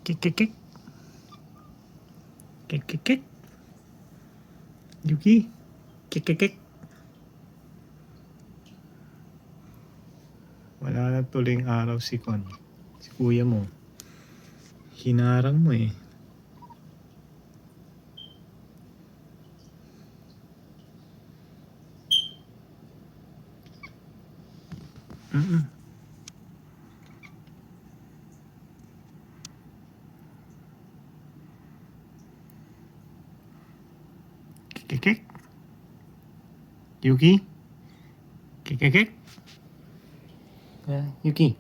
Kik kik kik. Kik kik kik. Yuki. Kik kik kik. Wala na tuloy araw si Kon. Si kuya mo. Hinarang mo eh. Mm-mm. Kik kik kik. Yuki. Kik kik kik. Yuki.